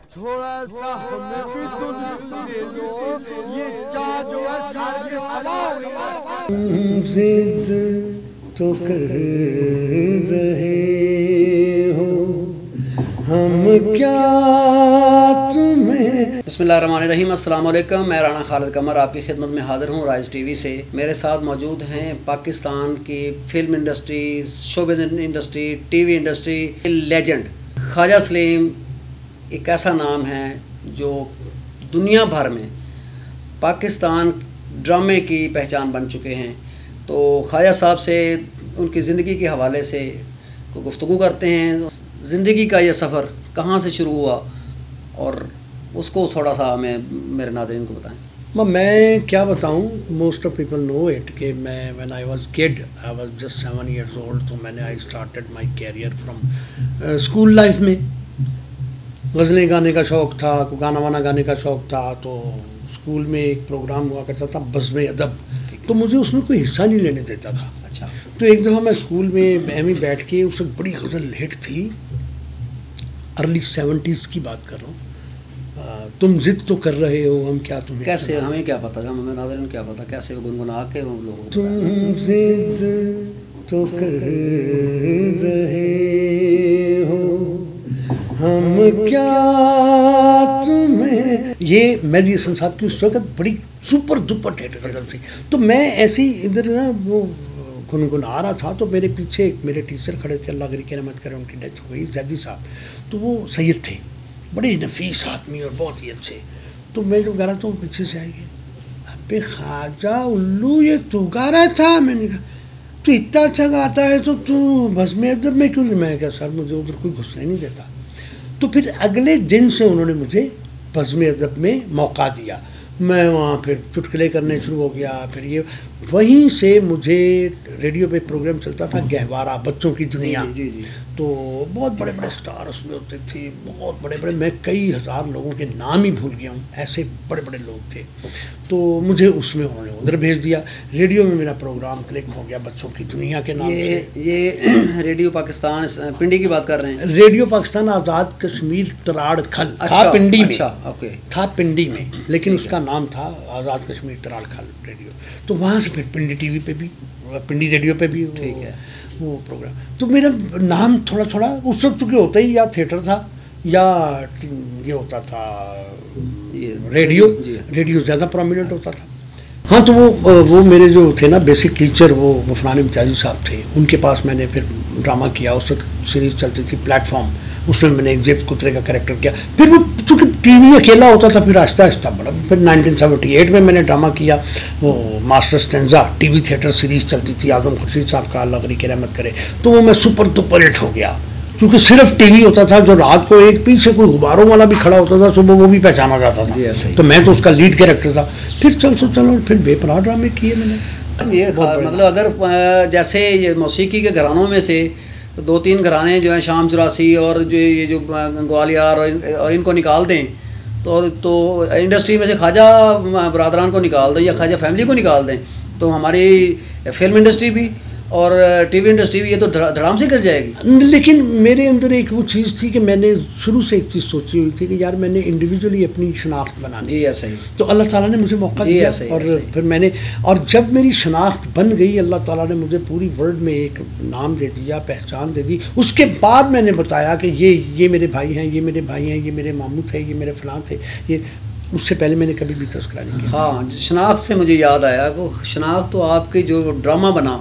थोड़ा सा हमें भी दूध दे दो, ये चाह जो है सारे जिद तो कर रहे हो, हम क्या तुम्हें। बिस्मिल्लाहिर्रहमानिर्रहीम, अस्सलाम वालेकुम। मैं राना खालिद कमर आपकी खिदमत में हाज़िर हूँ राइज टीवी से। मेरे साथ मौजूद हैं पाकिस्तान की film industry, showbiz industry, TV industry legend Khawaja Saleem. एक ऐसा नाम है जो दुनिया भर में पाकिस्तान ड्रामे की पहचान बन चुके हैं। तो ख्वाजा साहब से उनकी ज़िंदगी के हवाले से गुफ्तगू करते हैं। ज़िंदगी का ये सफ़र कहाँ से शुरू हुआ और उसको थोड़ा सा हमें मेरे नाज़रीन को बताएं। मैं क्या बताऊं, most of people know it कि मैं when I was kid, I was just 7 years old, तो मैंने I started my career from school life में। गज़लें गाने का शौक़ था, गाना वाना गाने का शौक़ था। तो स्कूल में एक प्रोग्राम हुआ करता था बज़्म अदब, तो मुझे उसमें कोई हिस्सा नहीं लेने देता था। अच्छा। तो एक दफ़ा मैं स्कूल में बहमी बैठ के, उस वक्त बड़ी गज़ल हिट थी, अर्ली 70s की बात कर रहा हूँ, तुम जिद तो कर रहे हो, हम क्या तुम्हें। कैसे, हमें क्या पता, हमें नाज़रीन क्या पता कैसे वो गुनगुना के हम लोग। तुम जिद तो कर रहे हो, हम क्या तुम्हें। ये मेहदी हसन साहब की उस वक्त बड़ी सुपर दुपर हिट गज़ल थी। तो मैं ऐसे ही इधर ना वो गुनगुना रहा था, तो मेरे पीछे मेरे टीचर खड़े थे, अल्लाह की रहमत करे, उनकी डेथ हो गई, जैदी साहब। तो वो सैयद थे, बड़े नफीस आदमी और बहुत ही अच्छे। तो मैं जो गा रहा था वो पीछे से आएंगे, अबे ख्वाजा उल्लू ये तू गा रहा था। मैंने कहा तू इतना अच्छा गाता है तो तू बज़्म अदब में क्यों नहीं। मैं क्या सर, मुझे उधर कोई घुसने नहीं देता। तो फिर अगले दिन से उन्होंने मुझे बज़्म अदब में मौका दिया। मैं वहाँ फिर चुटकुले करने शुरू हो गया। फिर ये वहीं से मुझे रेडियो पे प्रोग्राम चलता था गहवारा, बच्चों की दुनिया। जी जी। तो बहुत बड़े बड़े स्टार उसमें होते थे, बहुत बड़े बड़े, मैं कई हज़ार लोगों के नाम ही भूल गया हूँ, ऐसे बड़े बड़े लोग थे। तो मुझे उसमें उन्होंने उधर भेज दिया। रेडियो में मेरा प्रोग्राम क्लिक हो गया बच्चों की दुनिया के नाम से। ये रेडियो पाकिस्तान पिंडी की बात कर रहे हैं। रेडियो पाकिस्तान आज़ाद कश्मीर तराड़ खल था पिंडी में। अच्छा, ओके। था पिंडी में, लेकिन उसका नाम था आज़ाद कश्मीर तराड़ खल रेडियो। तो वहाँ से फिर पिंडी टीवी पे भी, पिंडी रेडियो पे भी ठीक है वो प्रोग्राम। तो मेरा नाम थोड़ा थोड़ा उस वक्त चूँकि होता ही या थिएटर था या ये होता था रेडियो ज़्यादा प्रोमिनेंट होता था। हाँ, तो वो मेरे जो थे ना बेसिक टीचर, वो गफरान इम्तियाज़ी साहब थे। उनके पास मैंने फिर ड्रामा किया। उस वक्त सीरीज़ चलती थी प्लेटफॉर्म, उसमें मैंने एक जेब कुतरे का कैरेक्टर किया। फिर वो चूँकि टीवी अकेला होता था, फिर आहिस्ता आहिस्ता बड़ा। फिर 1978 में मैंने ड्रामा किया, वो master stanza TV theatre series चलती थी आज़म खुर्शीद साहब का, अल्लाह की रहमत करे। तो वो मैं सुपर डुपर हिट हो गया, क्योंकि सिर्फ टीवी होता था। जो रात को एक पीछे कोई गुब्बारों वाला भी खड़ा होता था, सुबह वो भी पहचाना जाता था। तो मैं तो उसका लीड कैरेक्टर था। फिर चलो फिर बेपनाह ड्रामे किए मैंने। ये मतलब अगर जैसे ये मौसीकी के घरानों में से 2-3 घराने जो हैं, शाम चौरासी और जो ये जो ग्वालियर और इनको निकाल दें, तो इंडस्ट्री में से ख्वाजा बरादरान को निकाल दें या ख्वाजा फैमिली को निकाल दें, तो हमारी फिल्म इंडस्ट्री भी और टीवी इंडस्ट्री भी ये तो धड़ाम से कर जाएगी। लेकिन मेरे अंदर एक वो चीज़ थी कि मैंने शुरू से एक चीज़ सोची हुई थी कि यार मैंने इंडिविजुअली अपनी शनाख्त बनानी। जी ऐसा ही। तो अल्लाह ताला ने मुझे मौका दिया और फिर मैंने, और जब मेरी शनाख्त बन गई, अल्लाह ताला ने मुझे पूरी वर्ल्ड में एक नाम दे दिया, पहचान दे दी। उसके बाद मैंने बताया कि ये मेरे भाई हैं, ये मेरे भाई हैं, ये मेरे मामू थे, ये मेरे फलां थे। ये उससे पहले मैंने कभी भी तस्करा नहीं किया। हाँ, शनाख्त से मुझे याद आया कि शनाख्त तो आपकी जो ड्रामा बना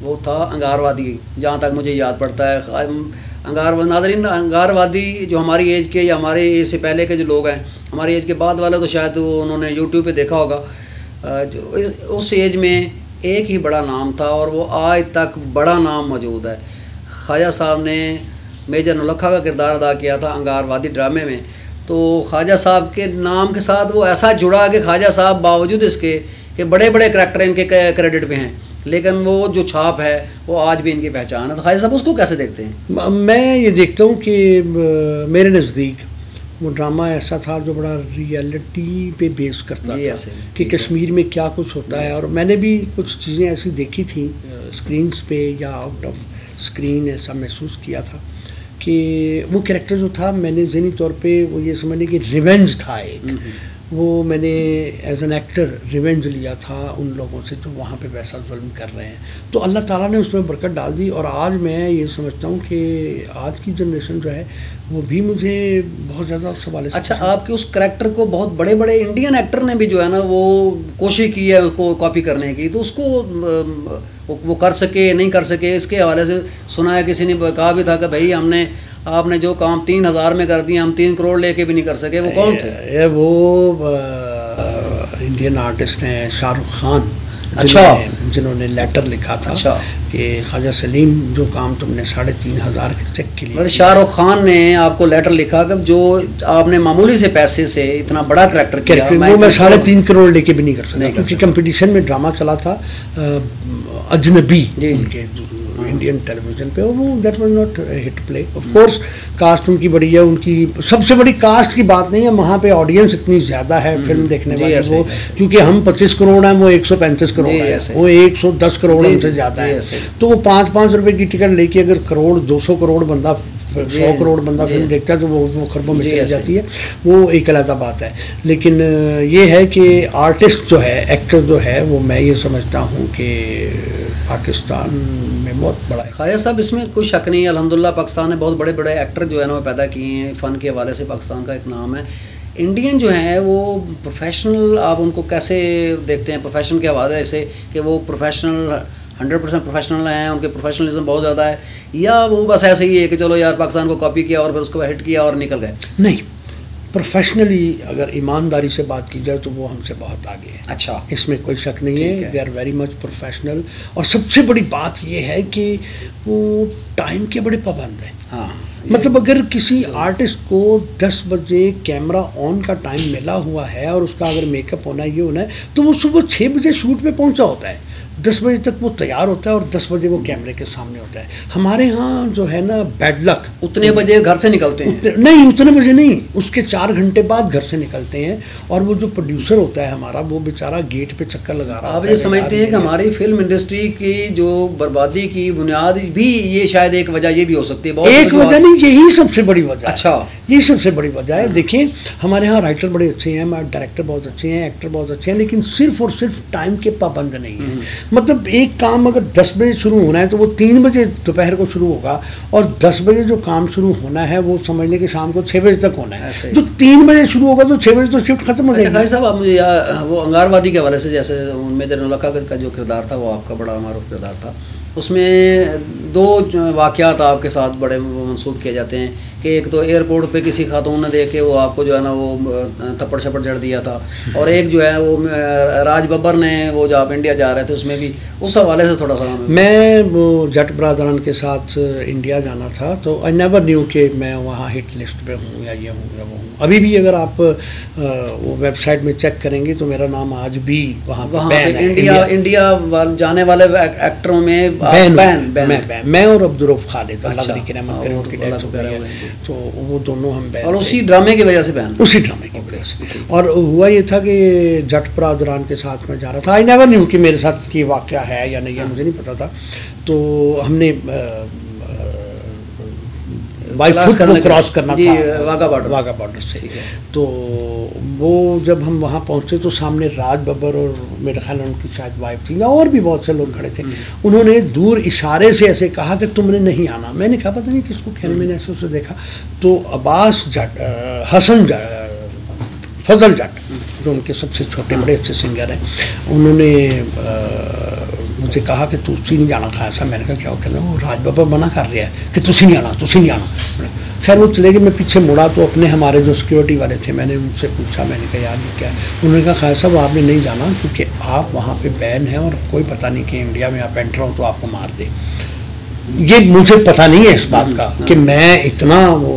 वो था अंगारवादी, जहाँ तक मुझे याद पड़ता है। नाज़रीन, अंगारवादी जो हमारी एज के या हमारे एज से पहले के जो लोग हैं, हमारी एज के बाद वाले तो शायद उन्होंने यूट्यूब पे देखा होगा। जो उस एज में एक ही बड़ा नाम था और वो आज तक बड़ा नाम मौजूद है। ख्वाजा साहब ने मेजर नौलखा का किरदार अदा किया था अंगारवादी ड्रामे में। तो ख्वाजा साहब के नाम के साथ वो ऐसा जुड़ा कि ख्वाजा साहब बावजूद इसके कि बड़े बड़े करैक्टर इनके क्रेडिट पे हैं, लेकिन वो जो छाप है वो आज भी इनकी पहचान है। तो ख्वाजा साहब उसको कैसे देखते हैं? मैं ये देखता हूँ कि मेरे नज़दीक वो ड्रामा ऐसा था जो बड़ा रियलिटी पे बेस करता था कि कश्मीर में क्या कुछ होता है। और मैंने भी कुछ चीज़ें ऐसी देखी थी स्क्रीन्स पे या आउट ऑफ स्क्रीन, ऐसा महसूस किया था कि वो कैरेक्टर जो था मैंने ज़हनी तौर पे वो ये समझ लें कि रिवेंज था एक, वो मैंने एज एन एक्टर रिवेंज लिया था उन लोगों से जो वहाँ पे वैसा जुल्म कर रहे हैं। तो अल्लाह ताला ने उसमें बरकत डाल दी और आज मैं ये समझता हूँ कि आज की जनरेशन जो है वो भी मुझे बहुत ज़्यादा उस हवाले से। अच्छा, आपके उस करैक्टर को बहुत बड़े बड़े इंडियन एक्टर ने भी जो है ना वो कोशिश की है उसको कॉपी करने की, तो उसको वो कर सके नहीं कर सके, इसके हवाले से सुना है किसी ने कहा भी था कि भाई आपने जो काम 3000 में कर दिया, हम 3 करोड़ लेके भी नहीं कर सके। वो कौन थे? वो इंडियन आर्टिस्ट हैं शाहरुख खान। अच्छा, जिन्होंने लेटर लिखा था। अच्छा, कि ख्वाजा सलीम जो काम तुमने 3500 के चेक के लिए, मतलब शाहरुख खान ने आपको लेटर लिखा कि जो आपने मामूली से पैसे से इतना बड़ा करैक्टर किया, वो मैं 3.5 करोड़ लेके भी नहीं कर सकता, क्योंकि कंपटीशन में ड्रामा चला था अजनबी उनके इंडियन टेलीविजन पे, वो that was not hit play. Of course cast उनकी बड़ी है, उनकी सबसे बड़ी कास्ट की बात नहीं है, वहाँ पे ऑडियंस इतनी ज़्यादा है फिल्म देखने वाली, वो क्योंकि हम 25 करोड़ हैं, वो 135 करोड़ है, वो 110 करोड़ हमसे ज़्यादा है। तो वो 5-5 रुपए की टिकट लेके अगर 200 करोड़ बंदा 100 करोड़ बंदा फिल्म देखता है तो वो खरबों में चली जाती है, वो एक अलग बात है। लेकिन ये है कि आर्टिस्ट जो है, एक्टर जो है, वो मैं ये समझता हूँ कि पाकिस्तान में बहुत बड़ा है। ख्वाजा साहब, इसमें कोई शक नहीं है, अल्हम्दुलिल्लाह पाकिस्तान ने बहुत बड़े बड़े एक्टर जो है ना वो पैदा किए हैं, फ़न के हवाले से पाकिस्तान का एक नाम है। इंडियन जो हैं वो प्रोफेशनल, आप उनको कैसे देखते हैं प्रोफेशन के हवाले से, कि वो प्रोफेशनल 100% प्रोफेशनल हैं, उनके प्रोफेशनलिज्म बहुत ज़्यादा है, या वो बस ऐसे ही है कि चलो यार पाकिस्तान को कॉपी किया और फिर उसको हिट किया और निकल गए? नहीं, प्रोफेशनली अगर ईमानदारी से बात की जाए तो वो हमसे बहुत आगे है। अच्छा, इसमें कोई शक नहीं है, they are very much professional. और सबसे बड़ी बात ये है कि वो टाइम के बड़े पाबंद हैं। हाँ, मतलब अगर किसी आर्टिस्ट को 10 बजे कैमरा ऑन का टाइम मिला हुआ है और उसका अगर मेकअप होना ये होना है तो वो सुबह 6 बजे शूट पे पहुंचा होता है, 10 बजे तक वो तैयार होता है और 10 बजे वो कैमरे के सामने होता है। हमारे यहाँ जो है ना बैड लक, उतने बजे घर से निकलते हैं? नहीं, उतने बजे नहीं, उसके 4 घंटे बाद घर से निकलते हैं। और वो जो प्रोड्यूसर होता है हमारा, वो बेचारा गेट पे चक्कर लगा रहा है। आप ये समझते हैं कि हमारी फिल्म इंडस्ट्री की जो बर्बादी की बुनियाद भी ये शायद एक वजह ये भी हो सकती है? एक वजह नहीं, यही सबसे बड़ी वजह। अच्छा, यही सबसे बड़ी वजह है। देखिए हमारे यहाँ राइटर बड़े अच्छे हैं, डायरेक्टर बहुत अच्छे हैं, एक्टर बहुत अच्छे हैं, लेकिन सिर्फ और सिर्फ टाइम के पाबंद नहीं है। मतलब एक काम अगर 10 बजे शुरू होना है तो वो 3 बजे दोपहर को शुरू होगा, और 10 बजे जो काम शुरू होना है वो समझ लें कि शाम को 6 बजे तक होना है। जो 3 बजे शुरू होगा तो 6 बजे तो शिफ्ट खत्म हो जाएगी। भाई साहब, आप मुझे वो अंगारवादी के हवाले से, जैसे उनमें नौलखा का जो किरदार था वो आपका बड़ा मारूफ किरदार था, उसमें 2 वाक़यात आपके साथ बड़े मंसूब किए जाते हैं कि एक तो एयरपोर्ट पे किसी खातून ने देख के वो आपको जो है ना वो थप्पड़ छप्पड़ जड़ दिया था, और एक जो है वो राज बब्बर ने वो जो आप इंडिया जा रहे थे उसमें भी, उस हवाले से थोड़ा सा। मैं वो जट ब्रादरान के साथ इंडिया जाना था तो आई नेवर न्यू कि मैं वहाँ हिट लिस्ट पे हूँ या ये हूँ या वो हूँ। अभी भी अगर आप वो वेबसाइट में चेक करेंगे तो मेरा नाम आज भी वहाँ पे इंडिया जाने वाले एक्टरों में मैं और अब्दुर्रऊफ खालिद, अल्लाह की रहमत करे, उनकी डेथ हो गई है, तो वो दोनों हम बैन। और उसी ड्रामे की वजह से बैन? उसी ड्रामे की वजह से। और हुआ ये था कि जट ब्रादरान के साथ मैं जा रहा था, आई नेवर न्यू कि मेरे साथ ये वाक़या है या नहीं है, मुझे नहीं पता था। तो हमने बाई फुट को क्रॉस करना था वाघा बॉर्डर से। तो वो जब हम वहाँ पहुँचे तो सामने राज बब्बर और मेरे ख्याल में उनकी शायद वाइफ थी, और भी बहुत से लोग खड़े थे। उन्होंने दूर इशारे से ऐसे कहा कि तुमने नहीं आना। मैंने कहा पता नहीं किसको कहने, मैंने ऐसे उसे देखा तो अब्बास जट, हसन फजल जट, जो उनके सबसे छोटे बड़े अच्छे सिंगर हैं, उन्होंने मुझे कहा कि तुसी नहीं जाना खाया साहब। मैंने कहा क्या? कहना वो राज बब्बर मना कर रहा है कि तुसी नहीं आना। खैर वो चले गए, मैं पीछे मुड़ा तो अपने हमारे जो सिक्योरिटी वाले थे, मैंने उनसे पूछा, मैंने कहा यार ये क्या है? उन्होंने कहा खाया साहब आपने नहीं जाना क्योंकि आप वहाँ पे बैन हैं और कोई पता नहीं कि इंडिया में आप एंटर हो तो आपको मार दे। ये मुझे पता नहीं है इस बात का कि मैं इतना वो,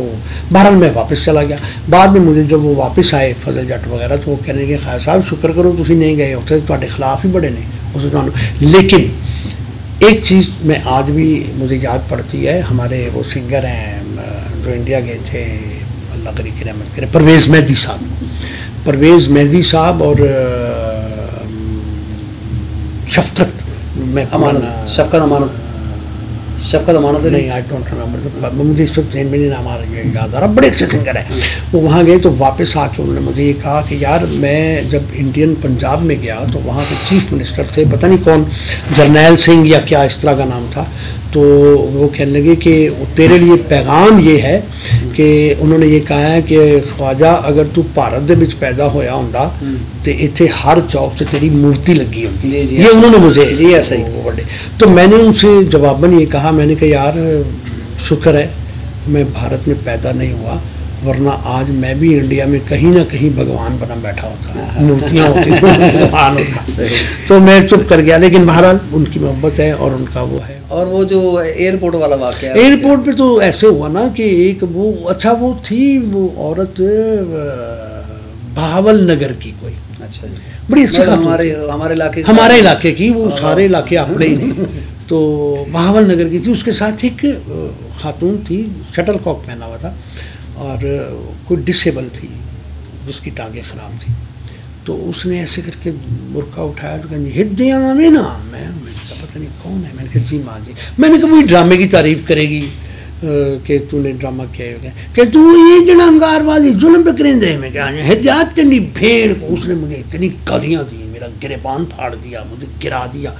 बहरहाल मैं वापस चला गया। बाद में मुझे जब वो वापस आए फजल जट वगैरह तो वो कहने के खाया साहब शुक्र करो तुसी नहीं गए, उसे तुम्हारे खिलाफ ही बड़े ने उस। लेकिन एक चीज़ मैं आज भी मुझे याद पड़ती है, हमारे वो सिंगर हैं जो इंडिया गए थे, अल्लाह करी की रहमत करे, परवेज़ मेहदी साहब और शफकत अमानत नहीं, आई डोंट रिमेंबर, मुझे इस वक्त में नहीं नाम आ रहा, याद आ रहा, बड़े अच्छे सिंगर है वो। वहाँ गए तो वापस आके उन्होंने मुझे ये कहा कि यार मैं जब इंडियन पंजाब में गया तो वहाँ के चीफ मिनिस्टर थे, पता नहीं कौन, जरनैल सिंह या क्या इस तरह का नाम था, तो वो कहने लगे कि तेरे लिए पैगाम ये है कि उन्होंने ये कहा है कि ख्वाजा अगर तू भारत दे विच पैदा होया हुंदा तो इत्थे हर चौक से तेरी मूर्ति लगी होंगी। ये उन्होंने मुझे जी ऐसा ही। तो मैंने उनसे जवाबन ये कहा, मैंने कहा यार शुक्र है मैं भारत में पैदा नहीं हुआ, वरना आज मैं भी इंडिया में कहीं ना कहीं भगवान बना बैठा होता, मूर्तियाँ होती थी भगवान होता। तो मैं चुप कर गया, लेकिन बहरहाल उनकी मोहब्बत है और उनका वो है। और वो जो एयरपोर्ट वाला वाक़या, एयरपोर्ट पे तो ऐसे हुआ ना कि एक वो अच्छा वो थी वो औरत बहावल नगर की कोई, अच्छा जी, बड़ी अच्छी हमारे इलाके की, वो सारे इलाके अपने ही नहीं, तो बहावल नगर की थी। उसके साथ एक खातून थी, शटल कॉक पहना हुआ था और कोई डिसेबल थी जिसकी टांगें ख़राब थी। तो उसने ऐसे करके बुरका उठाया तो कहा हिद्दियाँ में ना, मैंने कहा पता नहीं कौन है, मैंने कहा जी माँ जी, मैंने कहा वही ड्रामे की तारीफ़ करेगी कि तूने ड्रामा किया है, कि तू ये जड़ा अंगारबाजी जुल्म पे करेंदे में क्या हिदायत चंडी भेड़ को। उसने मुझे इतनी गालियाँ दी, मेरा गिरेबान फाड़ दिया, मुझे गिरा दिया।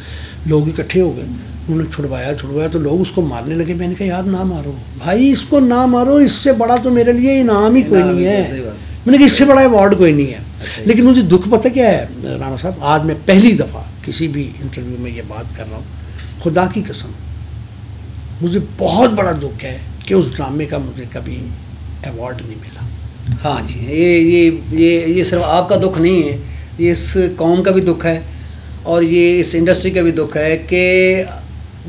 लोग इकट्ठे हो गए, उन्होंने छुड़वाया तो लोग उसको मारने लगे। मैंने कहा यार ना मारो भाई, इसको ना मारो, इससे बड़ा तो मेरे लिए इनाम ही कोई नहीं है। मैंने कहा इससे बड़ा अवार्ड कोई नहीं है। लेकिन मुझे दुख पता क्या है राणा साहब, आज मैं पहली दफ़ा किसी भी इंटरव्यू में ये बात कर रहा हूँ, खुदा की कसम मुझे बहुत बड़ा दुख है कि उस ड्रामे का मुझे कभी अवार्ड नहीं मिला। हाँ जी, ये सिर्फ आपका दुख नहीं है, ये इस कौम का भी दुख है और ये इस इंडस्ट्री का भी दुख है कि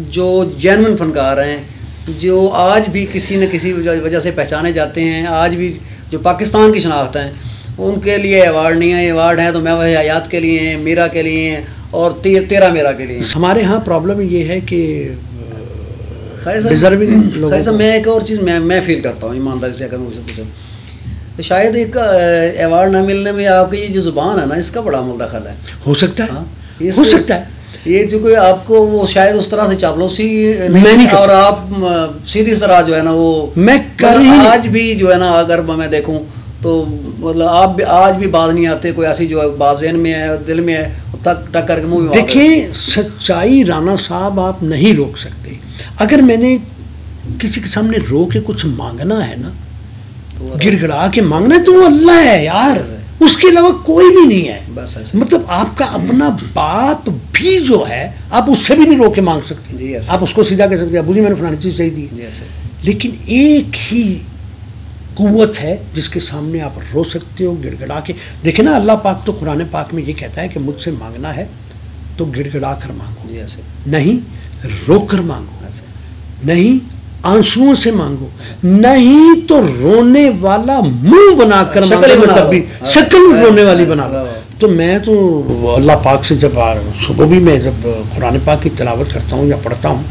जो जेन्युइन फनकार हैं, जो आज भी किसी न किसी वजह से पहचाने जाते हैं, आज भी जो पाकिस्तान की शनाख्त हैं, उनके लिए अवार्ड नहीं है। अवार्ड हैं तो मैं वह हयात के लिए हैं, मीरा के लिए हैं और तेरा मेरा के लिए। हमारे यहाँ प्रॉब्लम ये है कि मैं एक और चीज़ मैं फील करता हूँ ईमानदारी से, अगर मुझसे पूछो तो शायद एक अवार्ड ना मिलने में आपकी ये जो ज़ुबान है ना, इसका बड़ा मुदखल है। हो सकता है, हाँ, हो सकता है। ये जो कोई आपको वो शायद उस तरह से चापलूसी नहीं, और आप सीधी तरह जो है ना वो मैं कर ही आज भी जो है ना, अगर मैं देखूं तो मतलब आप आज भी बात नहीं आते, कोई ऐसी जो बाज़ेन में है, दिल में है, तक करके मुँह में। देखिए सच्चाई राणा साहब आप नहीं रोक सकते। अगर मैंने किसी के सामने रो के कुछ मांगना है ना, तो गिड़गिड़ा के मांगना है, तो वो अल्लाह है यार, उसके अलावा कोई भी नहीं है। बस ऐसे। मतलब आपका अपना बाप भी जो है, आप उससे भी नहीं रोक के मांग सकते। आप उसको सीधा कह सकते अबू जी मैंने फलानी चीज़ चाहिए थी, लेकिन एक ही कुव्वत है जिसके सामने आप रो सकते हो गिड़गिड़ा के। देखे ना, अल्लाह पाक तो कुरान पाक में ये कहता है कि मुझसे मांगना है तो गिड़गिड़ा कर मांगो, नहीं रोक कर मांगो, नहीं आंसुओं से मांगो, नहीं तो रोने वाला मुंह बनाकर मांगो, तब भी शक्ल रोने वाली बना लो। तो मैं तो अल्लाह पाक से जब सुबह भी मैं जब कुरान पाक की तिलावत करता हूँ या पढ़ता हूँ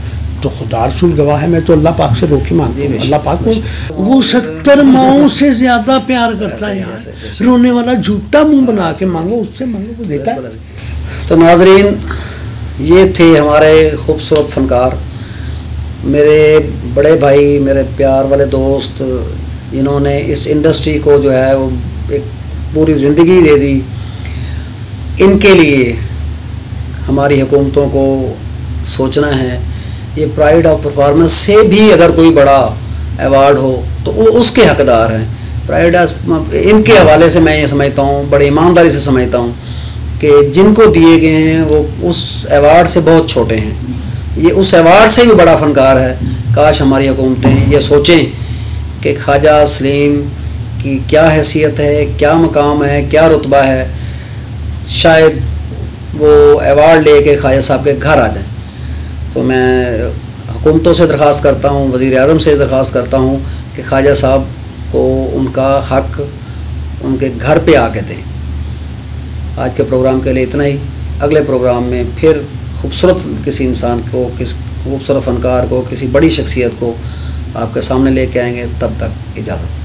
तो खुदा रसूल गवाह है, मैं तो अल्लाह पाक से रोके मांगता हूँ। अल्लाह पाक को वो 70 माओं से ज़्यादा प्यार करता है यार। रोने वाला झूठा मुंह बना के मांगो, उससे मांगो, वो देता है। तो नाजरीन, ये थे हमारे खूबसूरत फनकार, मेरे बड़े भाई, मेरे प्यार वाले दोस्त, जिन्होंने इस इंडस्ट्री को जो है वो एक पूरी ज़िंदगी दे दी। इनके लिए हमारी हुकूमतों को सोचना है। ये प्राइड ऑफ परफॉर्मेंस से भी अगर कोई बड़ा अवार्ड हो तो वो उसके हकदार हैं। प्राइड इनके हवाले से मैं ये समझता हूँ, बड़े ईमानदारी से समझता हूँ कि जिनको दिए गए हैं वो उस अवार्ड से बहुत छोटे हैं। ये उस अवार्ड से भी बड़ा फनकार है। काश हमारी हुकूमतें ये सोचें कि ख्वाजा सलीम की क्या हैसियत है, क्या मकाम है, क्या रुतबा है, शायद वो अवार्ड लेके ख्वाजा साहब के घर आ जाएं। तो मैं हुकूमतों से दरख्वास्त करता हूँ, वज़ीर आज़म से दरख्वास्त करता हूँ कि ख्वाजा साहब को उनका हक़ उनके घर पे आके दें। आज के प्रोग्राम के लिए इतना ही। अगले प्रोग्राम में फिर खूबसूरत किसी इंसान को, किसी खूबसूरत फनकार को, किसी बड़ी शख्सियत को आपके सामने लेके आएंगे। तब तक इजाज़त।